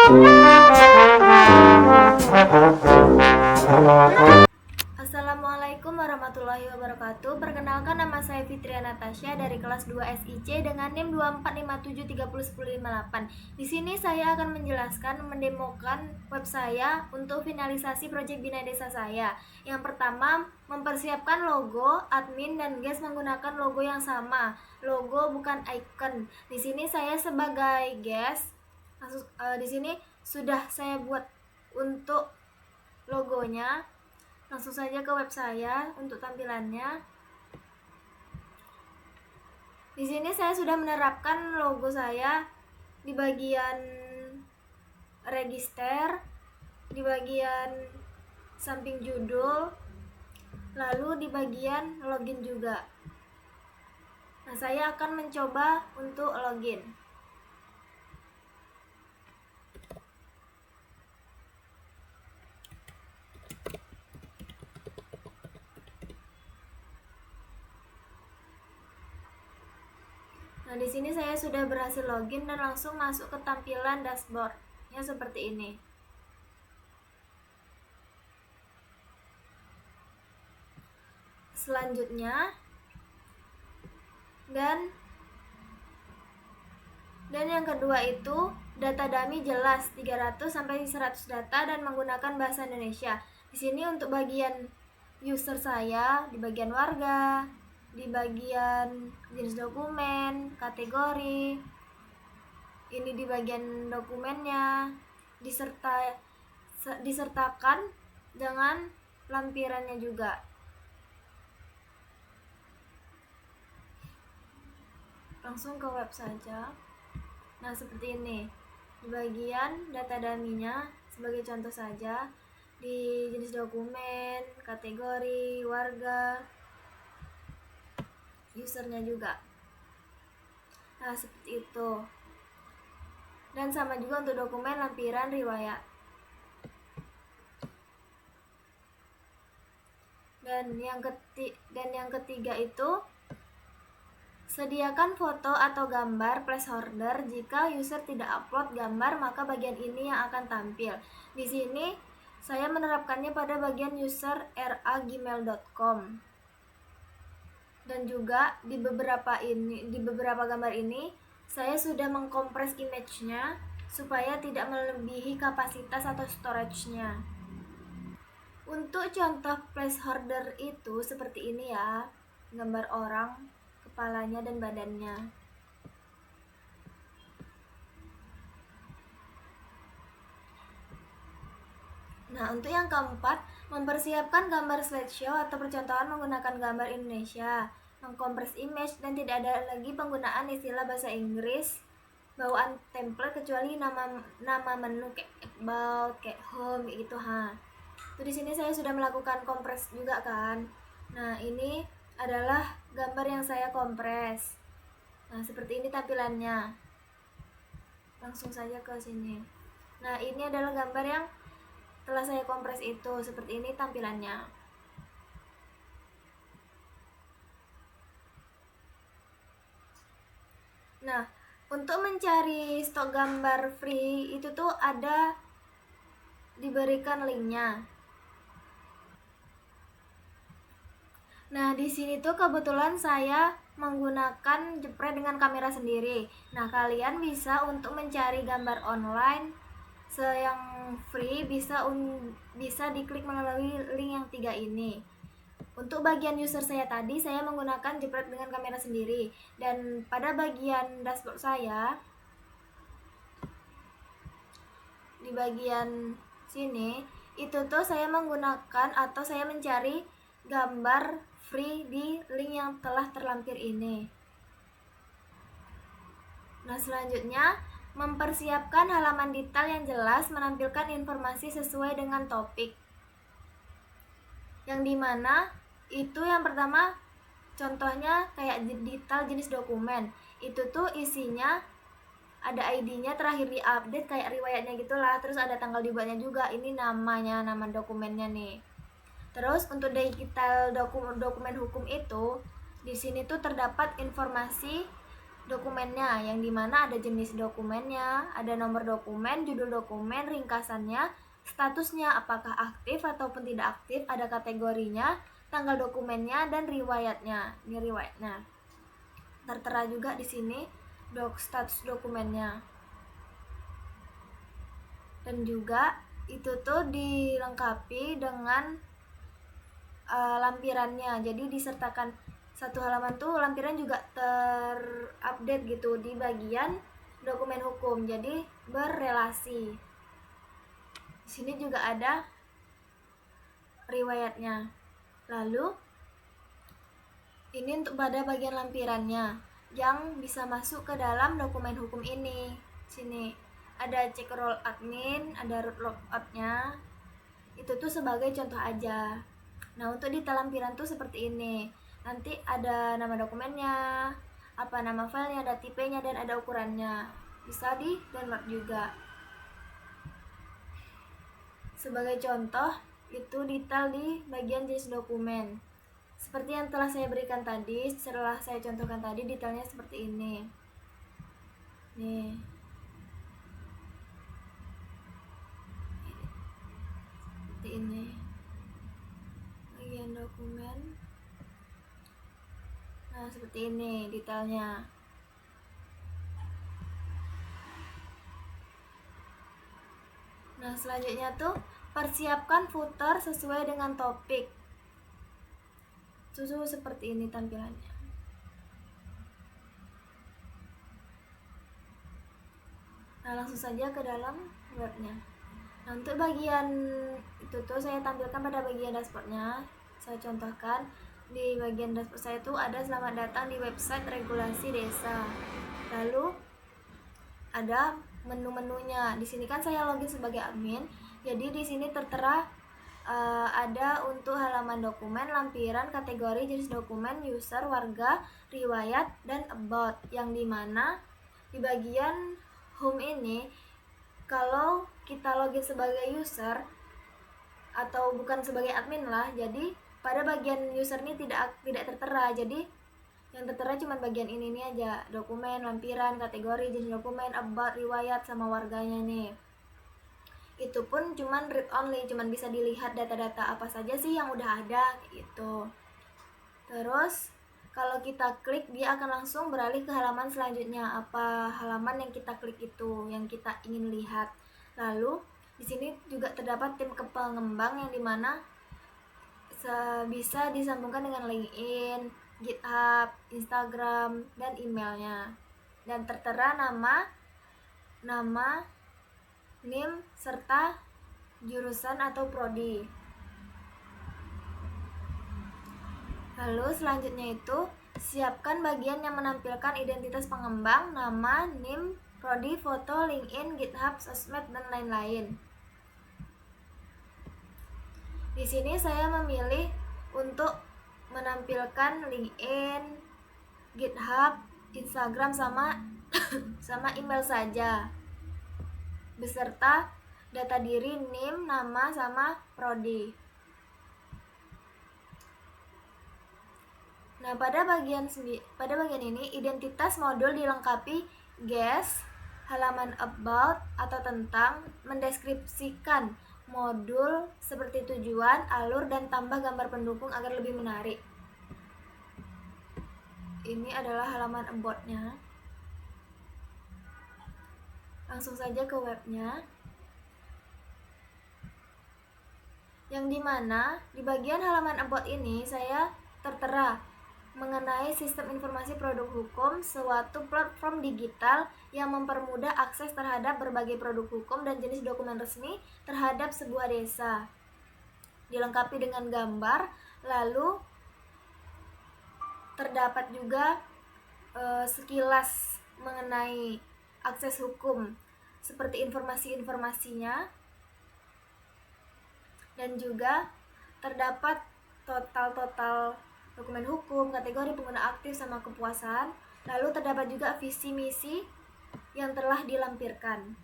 Assalamualaikum warahmatullahi wabarakatuh. Perkenalkan, nama saya Fitria Natasha dari kelas 2 SIC dengan NIM 2457301058. Di sini saya akan menjelaskan mendemokan web saya untuk finalisasi proyek Bina Desa saya. Yang pertama, mempersiapkan logo, admin dan guest menggunakan logo yang sama. Logo bukan icon. Di sini saya sebagai guest. Di sini sudah saya buat untuk logonya. Langsung saja ke web saya untuk tampilannya. Di sini saya sudah menerapkan logo saya di bagian register, di bagian samping judul, lalu di bagian login juga. Nah, saya akan mencoba untuk login. Nah, di sini saya sudah berhasil login dan langsung masuk ke tampilan dashboard-nya seperti ini. Selanjutnya, dan yang kedua itu data dummy jelas 300 sampai 100 data dan menggunakan bahasa Indonesia. Di sini untuk bagian user saya di bagian warga, di bagian jenis dokumen, kategori, ini di bagian dokumennya, disertakan dengan lampirannya juga. Langsung ke web saja. Nah, seperti ini. Di bagian data dummy-nya, sebagai contoh saja, di jenis dokumen, kategori, warga, usernya juga. Nah, seperti itu. Dan sama juga untuk dokumen, lampiran, riwayat. Dan yang ketiga itu sediakan foto atau gambar placeholder. Jika user tidak upload gambar, maka bagian ini yang akan tampil. Di sini saya menerapkannya pada bagian user ra@gmail.com. Dan juga di beberapa gambar ini saya sudah mengkompres image-nya supaya tidak melebihi kapasitas atau storage-nya. Untuk contoh placeholder itu seperti ini ya, gambar orang, kepalanya dan badannya. Nah, untuk yang keempat, mempersiapkan gambar slideshow atau percontohan menggunakan gambar Indonesia, mengkompres image, dan tidak ada lagi penggunaan istilah bahasa Inggris bawaan template kecuali nama menu kayak about, kayak home gitu ha. Tuh, di sini saya sudah melakukan kompres juga kan. Nah, ini adalah gambar yang saya kompres. Nah, seperti ini tampilannya. Langsung saja ke sini. Nah, ini adalah gambar yang telah saya kompres itu, seperti ini tampilannya. Nah, untuk mencari stok gambar free itu tuh ada diberikan linknya. Nah, di sini tuh kebetulan saya menggunakan jepret dengan kamera sendiri. Nah, kalian bisa untuk mencari gambar online yang free bisa diklik melalui link yang 3 ini. Untuk bagian user saya tadi, saya menggunakan jepret dengan kamera sendiri. Dan pada bagian dashboard saya, di bagian sini, itu tuh saya menggunakan atau saya mencari gambar free di link yang telah terlampir ini. Nah, selanjutnya, mempersiapkan halaman detail yang jelas menampilkan informasi sesuai dengan topik. Yang dimana itu yang pertama contohnya kayak detail jenis dokumen. Itu tuh isinya ada ID-nya, terakhir diupdate kayak riwayatnya gitulah. Terus ada tanggal dibuatnya juga. Ini namanya, nama dokumennya nih. Terus untuk detail dokumen hukum itu di sini tuh terdapat informasi dokumennya, yang dimana ada jenis dokumennya, ada nomor dokumen, judul dokumen, ringkasannya, statusnya apakah aktif ataupun tidak aktif, ada kategorinya, tanggal dokumennya, dan riwayatnya. Ini riwayatnya. Tertera juga di sini status dokumennya. Dan juga itu tuh dilengkapi dengan lampirannya. Jadi disertakan satu halaman tuh lampiran juga terupdate gitu di bagian dokumen hukum. Jadi berrelasi. Di sini juga ada riwayatnya. Lalu ini untuk pada bagian lampirannya yang bisa masuk ke dalam dokumen hukum ini. Sini ada cek roll admin, ada root logoutnya. Itu tuh sebagai contoh aja. Nah, untuk detail lampiran tuh seperti ini. Nanti ada nama dokumennya, apa nama filenya, ada tipenya, dan ada ukurannya. Bisa di download juga. Sebagai contoh, itu detail di bagian jenis dokumen. Seperti yang telah saya berikan tadi, setelah saya contohkan tadi, detailnya seperti ini. Nih. Seperti ini. Bagian dokumen. Nah, seperti ini detailnya. Nah, selanjutnya tuh persiapkan footer sesuai dengan topik. Susu seperti ini tampilannya. Nah, langsung saja ke dalam webnya. Nah, untuk bagian itu tuh saya tampilkan pada bagian dashboardnya. Saya contohkan di bagian dashboard saya tuh ada selamat datang di website regulasi desa. Lalu ada menu-menunya. Di sini kan saya login sebagai admin. Jadi di sini tertera ada untuk halaman dokumen, lampiran, kategori, jenis dokumen, user, warga, riwayat, dan about. Yang dimana di bagian home ini, kalau kita login sebagai user atau bukan sebagai admin lah, jadi pada bagian user ini tidak tertera. Jadi yang tertera cuma bagian ini aja, dokumen, lampiran, kategori, jenis dokumen, about, riwayat, sama warganya nih. Itu pun cuman read only, cuman bisa dilihat data-data apa saja sih yang udah ada gitu. Terus kalau kita klik, dia akan langsung beralih ke halaman selanjutnya. Apa halaman yang kita klik itu, yang kita ingin lihat. Lalu di sini juga terdapat tim pengembang yang dimana bisa disambungkan dengan LinkedIn, GitHub, Instagram, dan emailnya. Dan tertera nama, NIM, serta jurusan atau prodi. Lalu selanjutnya itu siapkan bagian yang menampilkan identitas pengembang, nama, NIM, prodi, foto, LinkedIn, GitHub, sosmed, dan lain-lain. Di sini saya memilih untuk menampilkan LinkedIn, GitHub, Instagram, sama email saja, beserta data diri, NIM, nama, sama prodi. Nah, pada bagian ini identitas modul dilengkapi guest, halaman about atau tentang, mendeskripsikan modul seperti tujuan, alur, dan tambah gambar pendukung agar lebih menarik. Ini adalah halaman about-nya. Langsung saja ke webnya. Yang dimana di bagian halaman about ini saya tertera mengenai sistem informasi produk hukum, suatu platform digital yang mempermudah akses terhadap berbagai produk hukum dan jenis dokumen resmi terhadap sebuah desa. Dilengkapi dengan gambar, lalu terdapat juga sekilas mengenai akses hukum seperti informasi-informasinya, dan juga terdapat total dokumen hukum, kategori pengguna aktif, sama kepuasan. Lalu terdapat juga visi misi yang telah dilampirkan.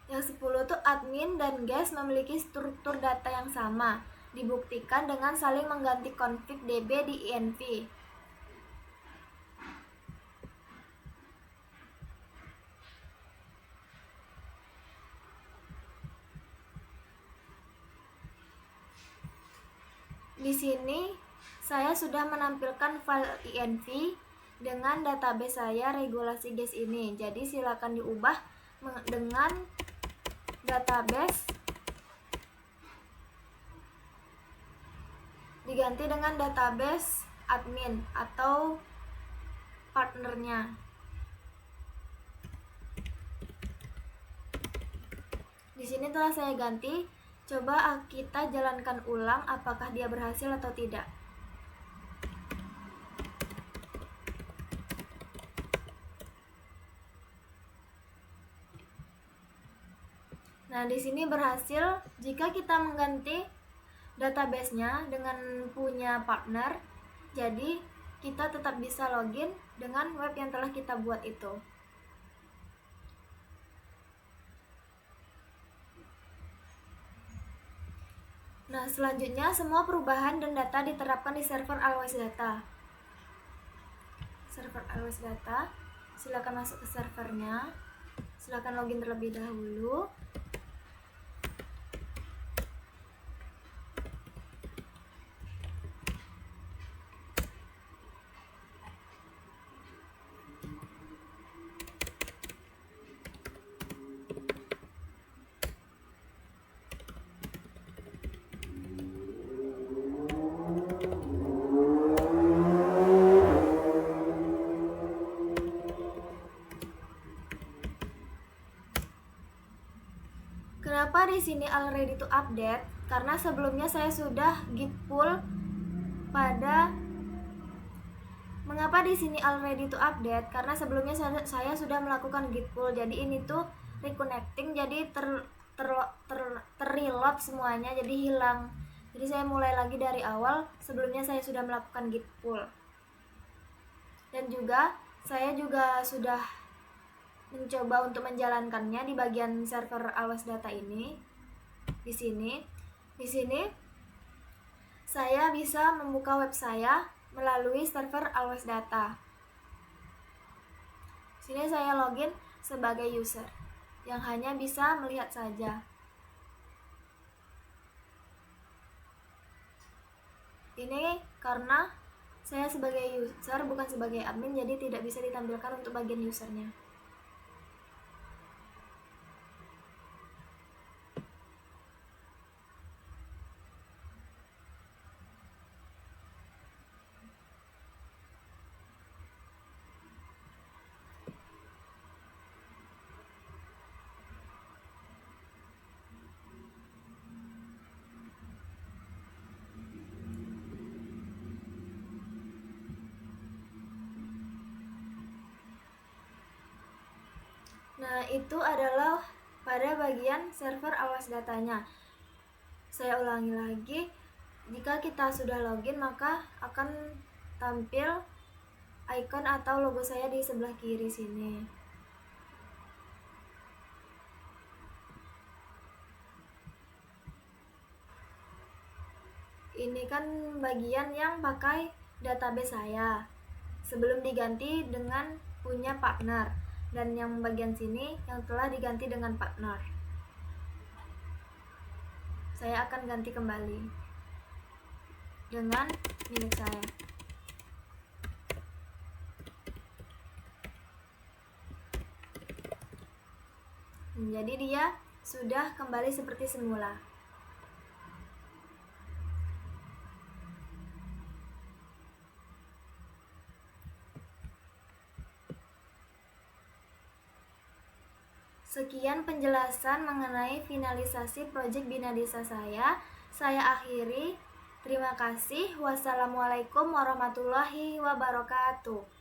Yang 10 tuh admin dan guest memiliki struktur data yang sama. dibuktikan dengan saling mengganti config db di env. Di sini saya sudah menampilkan file env dengan database saya regulasi gas ini. Jadi silakan diubah dengan database, diganti dengan database admin atau partnernya. Di sini telah saya ganti. Coba kita jalankan ulang apakah dia berhasil atau tidak. Nah, di sini berhasil jika kita mengganti database-nya dengan punya partner. Jadi, kita tetap bisa login dengan web yang telah kita buat itu. Nah, selanjutnya semua perubahan dan data diterapkan di server Always Data. Server Always Data, silakan masuk ke servernya. Silakan login terlebih dahulu. Kenapa di sini already to update? Karena sebelumnya saya sudah git pull pada. Mengapa di sini already to update? Karena sebelumnya saya sudah melakukan git pull. Jadi ini tuh reconnecting, jadi terreload semuanya, jadi hilang. Jadi saya mulai lagi dari awal. Sebelumnya saya sudah melakukan git pull. Dan juga saya juga sudah mencoba untuk menjalankannya di bagian server Always Data ini. Di sini saya bisa membuka web saya melalui server Always Data. Sini saya login sebagai user yang hanya bisa melihat saja. Ini karena saya sebagai user bukan sebagai admin, jadi tidak bisa ditampilkan untuk bagian usernya. Nah, itu adalah pada bagian server Always Datanya. Saya ulangi lagi, jika kita sudah login maka akan tampil icon atau logo saya di sebelah kiri sini. Ini kan bagian yang pakai database saya sebelum diganti dengan punya partner, dan yang bagian sini yang telah diganti dengan partner. Saya akan ganti kembali dengan milik saya. Jadi dia sudah kembali seperti semula. Sekian penjelasan mengenai finalisasi proyek Bina Desa saya. Saya akhiri. Terima kasih. Wassalamualaikum warahmatullahi wabarakatuh.